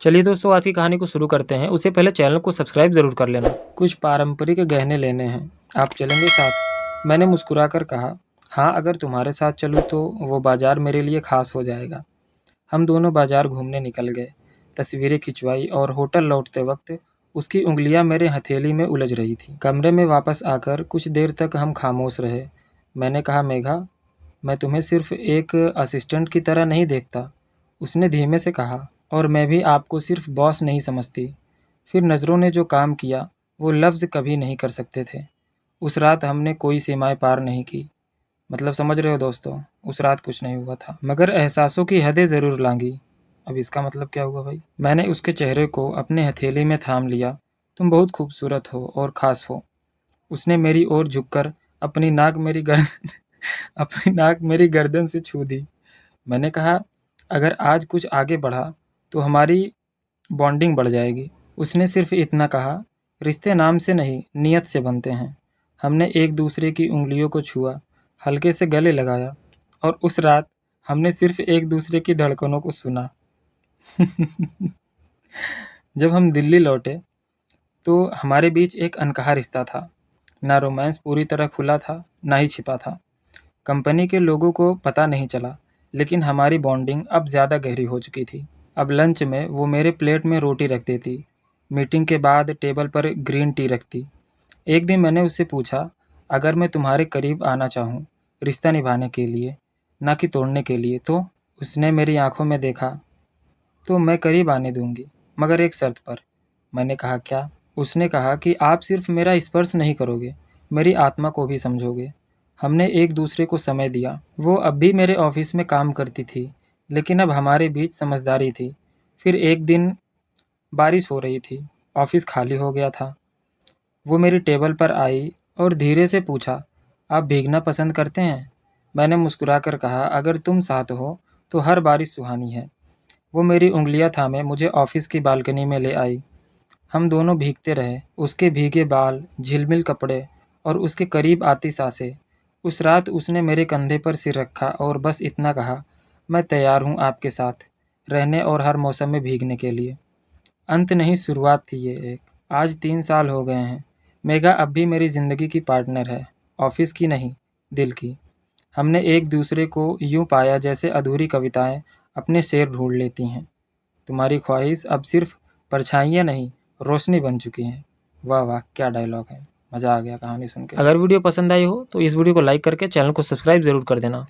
चलिए दोस्तों, आज की कहानी को शुरू करते हैं। उससे पहले चैनल को सब्सक्राइब ज़रूर कर लेना। कुछ पारंपरिक गहने लेने हैं, आप चलेंगे साथ? मैंने मुस्कुराकर कहा, हाँ, अगर तुम्हारे साथ चलूँ तो वो बाज़ार मेरे लिए ख़ास हो जाएगा। हम दोनों बाज़ार घूमने निकल गए, तस्वीरें खिंचवाई और होटल लौटते वक्त उसकी उंगलियां मेरे हथेली में उलझ रही थी। कमरे में वापस आकर कुछ देर तक हम खामोश रहे। मैंने कहा, मेघा, मैं तुम्हें सिर्फ एक असिस्टेंट की तरह नहीं देखता। उसने धीमे से कहा, और मैं भी आपको सिर्फ बॉस नहीं समझती। फिर नज़रों ने जो काम किया वो लफ्ज़ कभी नहीं कर सकते थे। उस रात हमने कोई सीमाएं पार नहीं की। मतलब समझ रहे हो दोस्तों, उस रात कुछ नहीं हुआ था, मगर एहसासों की हदें ज़रूर लांघी। अब इसका मतलब क्या हुआ भाई? मैंने उसके चेहरे को अपने हथेली में थाम लिया। तुम बहुत खूबसूरत हो और ख़ास हो। उसने मेरी ओर झुककर अपनी नाक मेरी गर्दन अपनी नाक मेरी गर्दन से छू दी। मैंने कहा, अगर आज कुछ आगे बढ़ा तो हमारी बॉन्डिंग बढ़ जाएगी। उसने सिर्फ इतना कहा, रिश्ते नाम से नहीं, नियत से बनते हैं। हमने एक दूसरे की उंगलियों को छुआ, हल्के से गले लगाया, और उस रात हमने सिर्फ एक दूसरे की धड़कनों को सुना। जब हम दिल्ली लौटे तो हमारे बीच एक अनकहा रिश्ता था। ना रोमांस पूरी तरह खुला था, ना ही छिपा था। कंपनी के लोगों को पता नहीं चला, लेकिन हमारी बॉन्डिंग अब ज़्यादा गहरी हो चुकी थी। अब लंच में वो मेरे प्लेट में रोटी रख देती, मीटिंग के बाद टेबल पर ग्रीन टी रखती। एक दिन मैंने उससे पूछा, अगर मैं तुम्हारे करीब आना चाहूँ, रिश्ता निभाने के लिए, ना कि तोड़ने के लिए, तो? उसने मेरी आंखों में देखा। तो मैं करीब आने दूंगी, मगर एक शर्त पर। मैंने कहा, क्या? उसने कहा कि आप सिर्फ मेरा स्पर्श नहीं करोगे, मेरी आत्मा को भी समझोगे। हमने एक दूसरे को समय दिया। वो अब भी मेरे ऑफिस में काम करती थी, लेकिन अब हमारे बीच समझदारी थी। फिर एक दिन बारिश हो रही थी, ऑफिस खाली हो गया था। वो मेरी टेबल पर आई और धीरे से पूछा, आप भीगना पसंद करते हैं? मैंने मुस्कुराकर कहा, अगर तुम साथ हो तो हर बारिश सुहानी है। वो मेरी उंगलियां थामे मुझे ऑफिस की बालकनी में ले आई। हम दोनों भीगते रहे, उसके भीगे बाल, झिलमिल कपड़े और उसके करीब आती सांसें। उस रात उसने मेरे कंधे पर सिर रखा और बस इतना कहा, मैं तैयार हूँ आपके साथ रहने और हर मौसम में भीगने के लिए। अंत नहीं, शुरुआत थी ये एक। आज 3 साल हो गए हैं। मेघा अब भी मेरी ज़िंदगी की पार्टनर है, ऑफिस की नहीं, दिल की। हमने एक दूसरे को यूं पाया जैसे अधूरी कविताएं अपने शेर ढूंढ लेती हैं। तुम्हारी ख्वाहिश अब सिर्फ परछाइयाँ नहीं, रोशनी बन चुकी हैं। वाह वाह, क्या डायलॉग है! मज़ा आ गया कहानी सुन के। अगर वीडियो पसंद आई हो तो इस वीडियो को लाइक करके चैनल को सब्सक्राइब ज़रूर कर देना।